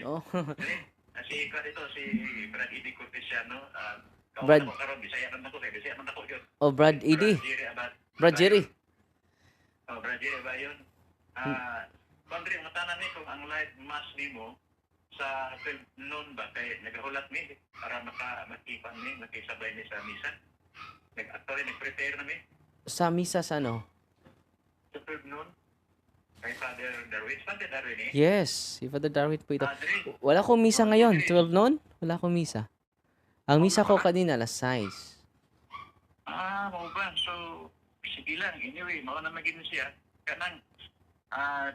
Oh, Si Brad ito, si Brad Edie Cortesiano, kauban Brad ako karon Bisaya man ako, kay Bisaya man ako yun. Si Brad Brad Edie. Jerry Brad Abayon. Jerry. Brad Jerry Abayon. Hmm. Kundri, matanan ni kung ang live mass nimo sa 12 noon ba kay nagahulat mi para makipan mi, makisabay ni sa misa. Actually, nag-prepare na mi Sa misa sa ano? sa 12 noon kay Father Darwin. Father Darwin eh. Yes, si Father Darwin po ito. Dre. Wala akong misa Si ngayon, Dre. 12 noon. Wala akong misa. Ang Wala misa ko wala. kanina, alas 6. Mao ba? So, sige lang. Anyway, mao na maging siya. Kanang,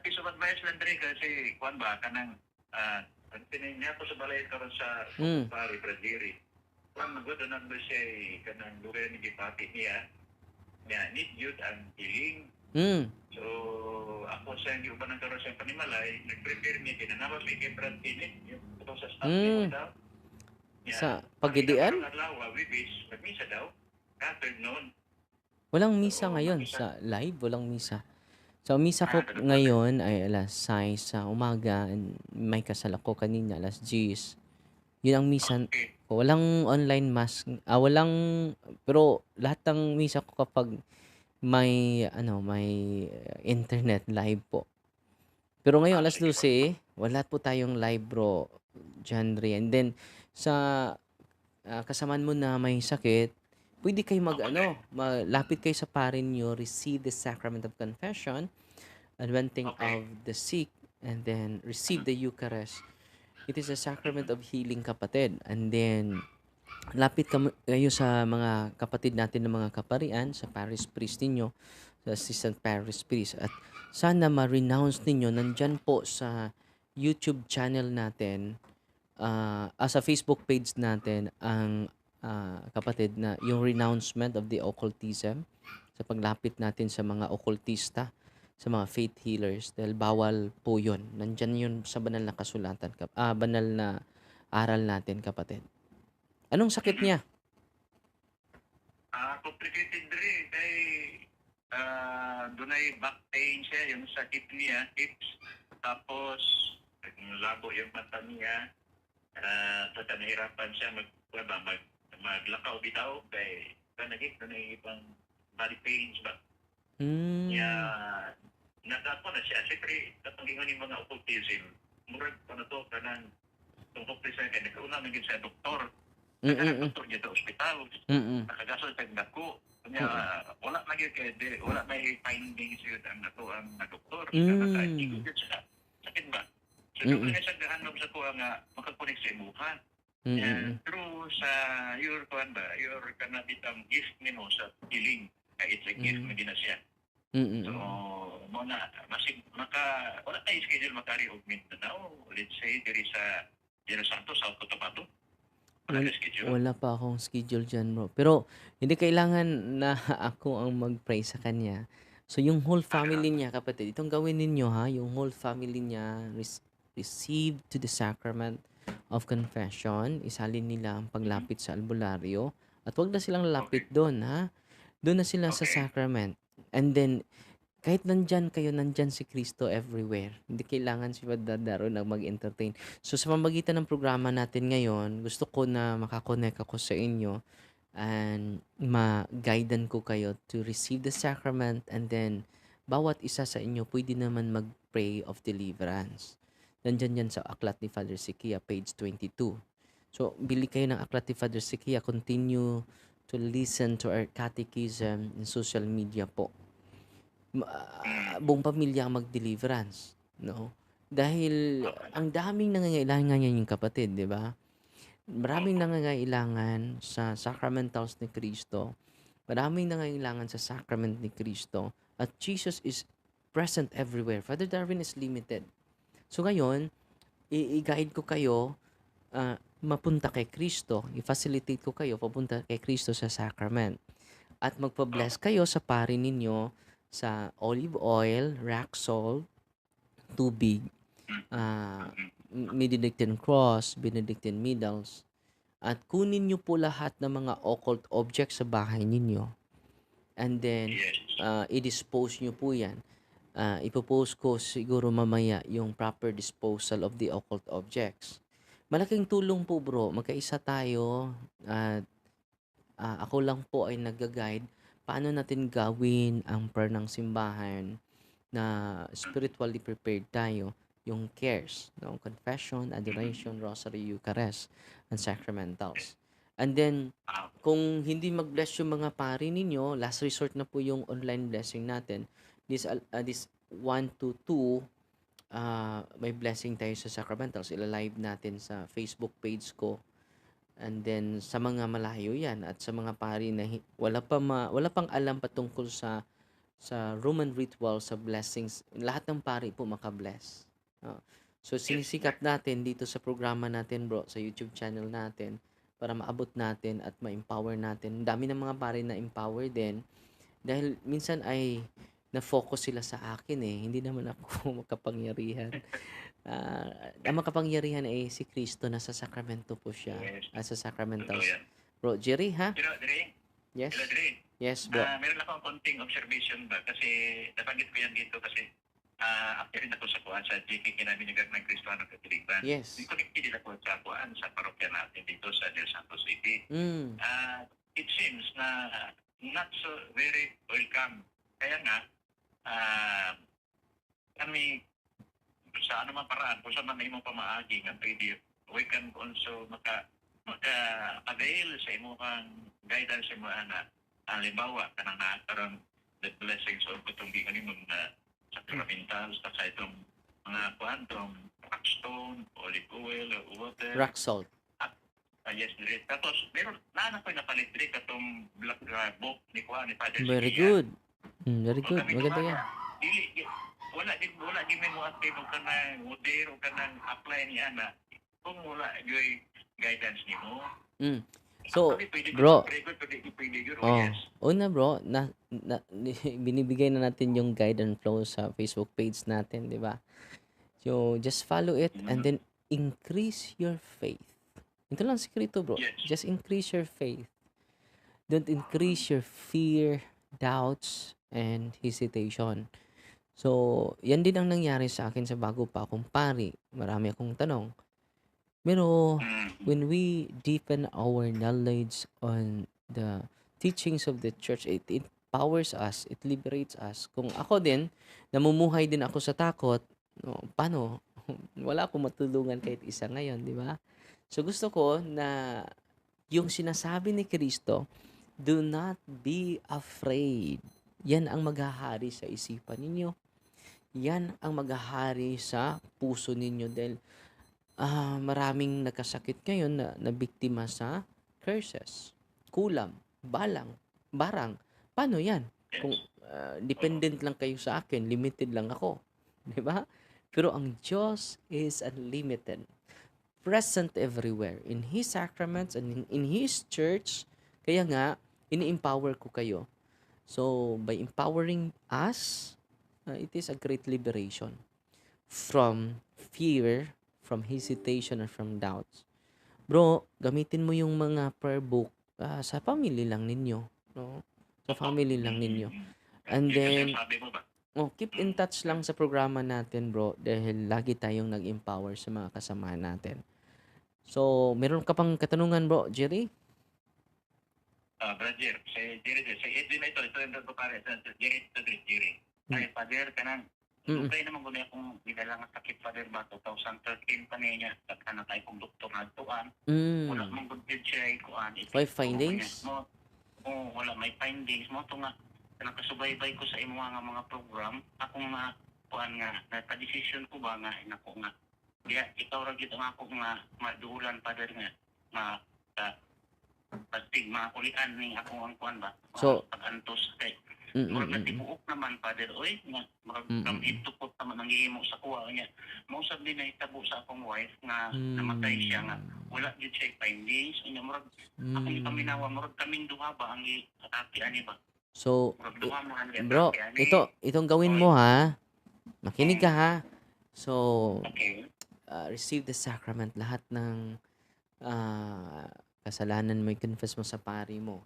piece of advice lang Dre kasi, kuan ba, kanang, ang tinin niya po sa balay karon sa Hmm. pari, Bradiri. Kuan, magwadanan ba siya, kanang lugar ni Gipati niya, niya, need yun ang healing. Hmm. So, ako sa hindi uban ng karon sa panimalay, nag-prepare niya, kinanawa may kay Brad Tinit, yung ito sa staff niya mo Hmm. daw. Sa Yan. Ang Pagdidian? ikakarong adlaw, wibis, nagmisa daw. Katod noon. Walang misa So, ngayon mag-isa. sa live, walang misa. So, ang misa ko Ganun ba? ngayon ay alas 6 sa umaga. May kasal ako kanina, alas 10. Yun ang misa Okay. ko. Walang online mass. Walang, pero lahat ng misa ko kapag may internet live po. Pero ngayon, alas Sige po. 12, wala po tayong live bro, John Ray. And then, sa kasamaan mo na may sakit, pwede kayo Ako din. malapit kayo sa parin nyo, receive the sacrament of confession, anointing Okay. of the sick, and then receive the Eucharist. It is a sacrament of healing, kapatid. And then, lapit kayo sa mga kapatid natin ng mga kaparian, sa parish priest ninyo, sa assistant parish priest. At sana ma-renounce ninyo, nandyan po sa YouTube channel natin, sa Facebook page natin, ang kapatid, na yung renouncement of the occultism, sa paglapit natin sa mga occultista, sa mga faith healers, dahil bawal po yun. Nandyan yun sa banal na kasulatan, banal na aral natin, kapatid. Anong sakit niya? Complicated rin. Kay, dunay back pain siya, yung sakit niya, hips. Tapos, labo yung mata niya. Saka nahirapan siya maglakaw bitaw. Kay, dunay ibang body pains ba? Niya, Hmm. nagako na siya. Siyempre, kapangingan yung mga occultism. Murag pa na to, kanang tungkol sa kay nagkauna naging sa doktor. Mm, Nagkanang mm. doktor niya sa ospital. Mm. Nakagasol tag dako. Kanya Mm. wala na gyud kay wala may findings yun ang nato ang na doktor. Kaya Hmm. naka-igod yun siya. Sakit ba? So doon Mm. nga siya gahanom sa kuha nga makakonek sa imuha. Mm, mm. Through sa your kuhan ba, your kanabitang gift nimo sa healing. Kaya it's a gift Hmm. na gina siya. Mm, So, mm. mo na, masig, wala tayo schedule makari og Mindanao. Let's say, diri sa General Santos, South Cotabato. Wala Wala, na schedule. wala pa akong schedule dyan, bro. Pero, hindi kailangan na ako ang mag-pray sa kanya. So, yung whole family Ganun. niya, kapatid, itong gawin ninyo, ha? Yung whole family niya, receive to the sacrament of confession. Isalin nila ang paglapit sa albularyo. At wag na silang Okay. lalapit doon, ha? Doon na sila sa Okay. sacrament. And then, kahit nandyan kayo, nandyan si Kristo everywhere. Hindi kailangan si Father Daro na mag-entertain. So, sa pamamagitan ng programa natin ngayon, gusto ko na makakonect ako sa inyo and ma-guidean ko kayo to receive the sacrament, and then bawat isa sa inyo pwede naman mag-pray of deliverance. Nandyan yan sa aklat ni Father Sikia, page 22. So, bili kayo ng aklat ni Father Sikia. Continue to listen to our catechism in social media po. Mm. Buong pamilya ang mag-deliverance, no? Dahil Okay. ang daming nangangailangan ngayon yung kapatid, 'di ba? Maraming Opo. nangangailangan sa sacramentals ni Kristo. Maraming nangangailangan sa sacrament ni Kristo. At Jesus is present everywhere. Father Darwin is limited. So ngayon, i-guide ko kayo, mapunta kay Kristo. I-facilitate ko kayo papunta kay Kristo sa sacrament. At magpa-bless Opo. kayo sa pari ninyo sa olive oil, rock salt, tubig, Mm. ah, Mm. Benedictine cross, Benedictine needles, at kunin niyo po lahat ng mga occult objects sa bahay ninyo. And then, Yes. i-dispose niyo po yan. Ipopost ko siguro mamaya yung proper disposal of the occult objects. Malaking tulong po bro, magkaisa tayo at ako lang po ay nagga-guide paano natin gawin ang prayer ng simbahan na spiritually prepared tayo, yung cares, no? Confession, adoration, rosary, Eucharist, and sacramentals. And then, Ah, kung hindi mag-bless yung mga pari ninyo, last resort na po yung online blessing natin. This 1 to 2, may blessing tayo sa sacramentals. Ila-live natin sa Facebook page ko. And then sa mga malayo 'yan at sa mga pari na wala pang alam patungkol sa Roman ritual sa blessings, lahat ng pari po maka-bless. So yes. sinisikap natin dito sa programa natin, bro, sa YouTube channel natin para maabot natin at ma-empower natin. Ang dami ng mga pari na empower din dahil minsan ay na-focus sila sa akin eh. Hindi naman ako makapangyarihan. Ang makapangyarihan ay si Kristo, nasa sakramento po siya. Yes. Sa Totoo sacramentals. yan. Bro, Jerry, ha? Pero, Dre, Yes? Hello, Dre. Yes, bro. Meron akong konting observation ba? Kasi nabanggit ko yan dito kasi after rin ako sa kuhan sa JK Kinaminigag ng Kristiyano Katiliban. Yes. Connected din ako sa kuhan sa parokya natin dito sa Del Santos City. Mm. It seems na not so very welcome. Kaya nga, kami sa anumang paraan, kung saan man imong pamaagi nga pwede, we can also maka-avail sa imong guidance sa mga na halimbawa, kanang nakaroon the blessings of itong ginganin mong na sacramentals, sa itong mga quantum, rockstone, olive oil, water. Rock salt. Yes, dire. Tapos, meron, naanak ko napalit dire katong black book ni Juan, ni Father Very Sikia. good. Very So, good. kami Maganda duha, yan. wala din may mo active o kanang model o kanang apply niya na kung wala yung guidance ni mo. Mm. So, Actually, pwede bro, pwede yun, yes. una bro, binibigay na natin yung guide and flow sa Facebook page natin, di ba? So, just follow it and then increase your faith. Ito lang sikreto, bro. Yes. Just increase your faith. Don't increase your fear, doubts, and hesitation. So, yan din ang nangyari sa akin sa bago pa akong pari. Marami akong tanong. Pero, when we deepen our knowledge on the teachings of the church, it empowers us, it liberates us. Kung ako din, namumuhay din ako sa takot, no, paano? Wala akong matulungan kahit isa ngayon, di ba? So, gusto ko na yung sinasabi ni Kristo, do not be afraid. Yan ang maghahari sa isipan ninyo. Yan ang maghahari sa puso ninyo dahil maraming nagkasakit ngayon na biktima sa curses, kulam, barang. Paano yan? Kung dependent lang kayo sa akin, limited lang ako. Di ba? Pero ang Diyos is unlimited. Present everywhere. In His sacraments and in His church. Kaya nga, ini-empower ko kayo. So, by empowering us, it is a great liberation from fear, from hesitation, and from doubts. Bro, gamitin mo yung mga prayer book sa family lang ninyo. No? Sa family lang ninyo. And then, keep in touch lang sa programa natin, bro, dahil lagi tayong nag-empower sa mga kasamahan natin. So, meron ka pang katanungan, bro, Jerry? Brother, si Edwin ito yung pare, Jerry. Ay, Father, kanang, okay naman guna akong binalang sakit, Father, ba, 2013 pa niya, na tayo kong doktor na tuan. Wala mong good siya, May findings? Wala, may findings mo. Ito nga, nakasubaybay ko sa imo mga program, ako nga, nagpa-decision ko ba nga, inako nga. Kaya, ikaw ragit ang ako nga, maduulan, Father, nga, pagtig mga kulian ni ako ang kuan ba? So, pag-antos kay murag tibuok naman, Father, oy, nga murag itupot naman ang gihimo sa kuha niya. Mausab din na itabo sa akong wife nga namatay siya nga wala gyud siya findings, nya murag akong paminawa, murag kaming duha ba ang atake ani ba? So, bro, itong gawin mo ha. Makinig ka ha. So, receive the sacrament. Lahat ng kasalanan mo, i-confess mo sa pari mo.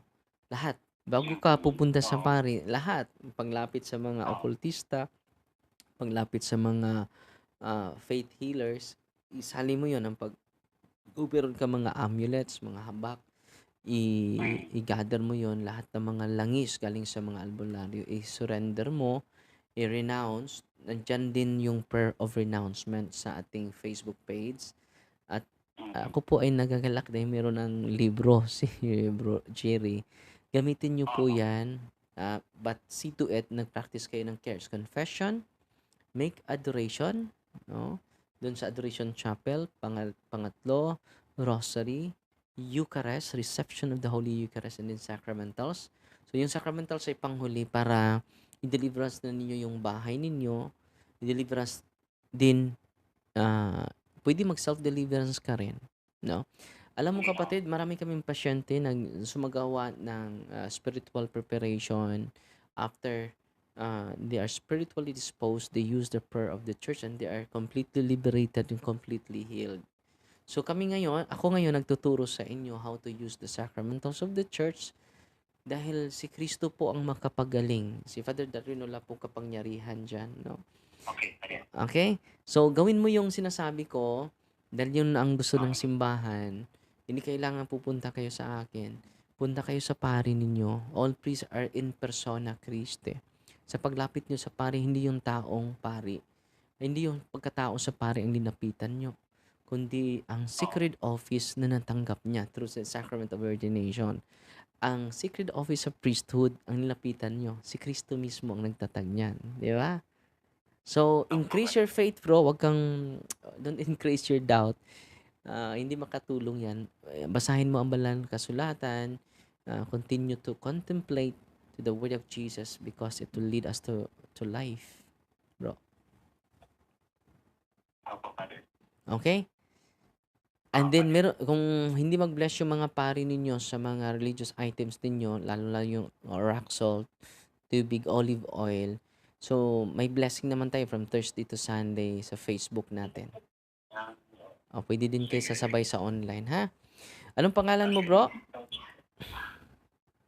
Lahat. Bago ka pupunta sa pari, lahat. Paglapit sa mga okultista, paglapit sa mga faith healers, isali mo yon ang meron ka mga amulets, mga habak, i-gather mo yon lahat ng mga langis galing sa mga albularyo, i-surrender mo, i-renounce. Nandyan din yung prayer of renouncement sa ating Facebook page. At ako po ay nagagalak dahil meron ng libro si Bro Jerry. Gamitin niyo po yan. But see to it, nag-practice kayo ng cares. Confession, make adoration, no? Doon sa Adoration Chapel, pangatlo, Rosary, Eucharist, reception of the Holy Eucharist, and then sacramentals. So, yung sacramentals ay panghuli para i-deliverance na ninyo yung bahay ninyo, i-deliverance din, pwede mag-self-deliverance ka rin, no? Alam mo kapatid, marami kaming pasyente na sumagawa ng spiritual preparation after they are spiritually disposed, they use the prayer of the church, and they are completely liberated and completely healed. So ako ngayon nagtuturo sa inyo how to use the sacramentals of the church dahil si Kristo po ang makapagaling. Si Father Darwin wala po kapangyarihan dyan, no? Okay, Father. Okay? So, gawin mo yung sinasabi ko dahil yun ang gusto ng simbahan. Hindi kailangan pupunta kayo sa akin. Punta kayo sa pari ninyo. All priests are in persona Christi. Sa paglapit nyo sa pari, hindi yung taong pari. Hindi yung pagkatao sa pari ang linapitan nyo, kundi ang sacred office na natanggap niya through the sacrament of ordination. Ang sacred office of priesthood ang nilapitan nyo. Si Kristo mismo ang nagtatag niyan. Di ba? So, increase your faith, bro. Don't increase your doubt. Hindi makatulong yan. Basahin mo ang banal na kasulatan. Continue to contemplate to the word of Jesus because it will lead us to life, bro. Opo, Father. Okay? And then, kung hindi mag-bless yung mga pari ninyo sa mga religious items ninyo, lalo yung rock salt, tubig, olive oil, so may blessing naman tayo from Thursday to Sunday sa Facebook natin. Pwede din kayo sasabay sa online, ha? Anong pangalan mo, bro?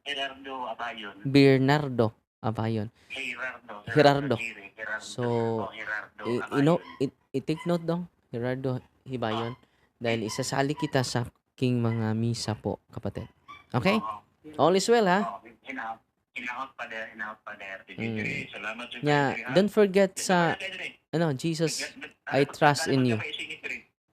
Gerardo Abayon. Bernardo Abayon. Gerardo. So, i-take note dong, Gerardo Hibayon. Dahil isasali kita sa aking mga misa po, kapatid. Okay? All is well, ha? Inaot pa der. Salamat sa Don't forget sa, Jesus, I trust in you.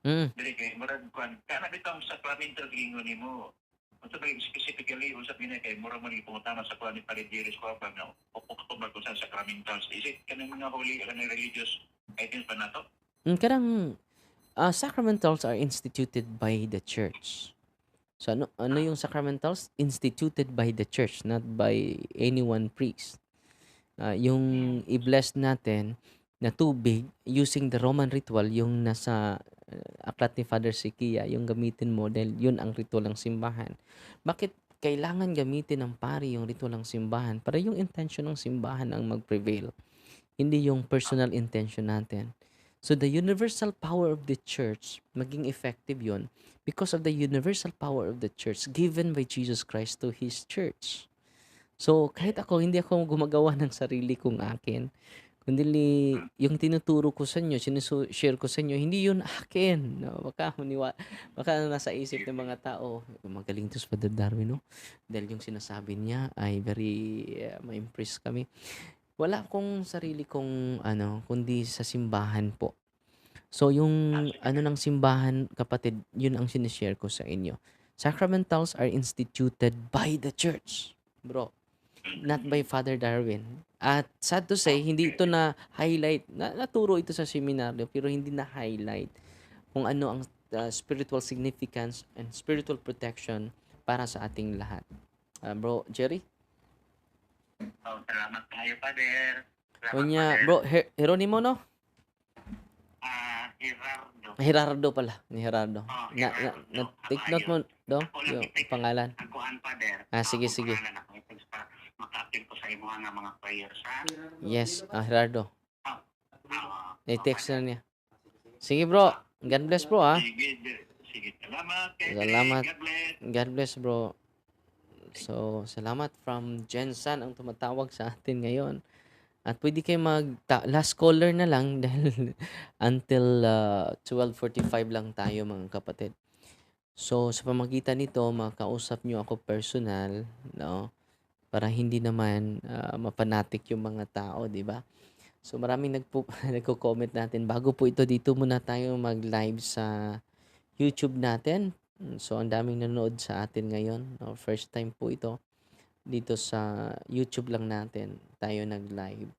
Dili kay murag kwan kana bitaw sa sacramental gingon nimo. Unsa ba specifically usab gina kay murag man ipungutana sa kwan ni Palidiris ko pag na upok ba sa sacramentals. Is it kanang mga holy kanang religious items pa nato? Karang sacramentals are instituted by the church. So ano yung sacramentals? Instituted by the church, not by any one priest. Yung i-bless natin na tubig using the Roman ritual, yung nasa aklat ni Father Sikia, yung gamitin mo dahil yun ang ritual ng simbahan. Bakit kailangan gamitin ng pari yung ritual ng simbahan? Para yung intention ng simbahan ang mag-prevail, hindi yung personal intention natin. So the universal power of the church, maging effective yun because of the universal power of the church given by Jesus Christ to His church. So kahit hindi ako gumagawa ng sarili kong akin, kundi yung tinuturo ko sa inyo, share ko sa inyo, hindi yun akin. No? Baka nasa isip ng mga tao, magaling to si Father Darwin, no? Dahil yung sinasabi niya ay very ma-impress kami. Wala akong sarili kong kundi sa simbahan po. So yung ng simbahan, kapatid, yun ang sinishare ko sa inyo. Sacramentals are instituted by the church, bro. Not by Father Darwin. At sad to say, hindi ito na-highlight. Naturo ito sa seminaryo, pero hindi na-highlight kung ano ang spiritual significance and spiritual protection para sa ating lahat. Bro, Jerry? Salamat kayo, Father. Bro, Jeronimo, no? Gerardo pala. Ni Gerardo. Take note mo, do? Yung pangalan. Akuan, Father. Sige. Maka-active ko sa imo nga mga prayers, ha? Yes, Gerardo. I-text na niya. Sige, bro. God bless, bro, ha? Sige. Salamat. God bless, bro. So, salamat from Jensen ang tumatawag sa atin ngayon. At pwede kayo last caller na lang dahil until 12:45 lang tayo mga kapatid. So, sa pamagitan nito, makausap nyo ako personal, no? Para hindi naman mapanatik yung mga tao, di ba? So, maraming nagko-comment natin. Bago po ito, dito muna tayo mag-live sa YouTube natin. So, ang daming nanonood sa atin ngayon. No? First time po ito. Dito sa YouTube lang natin tayo nag-live.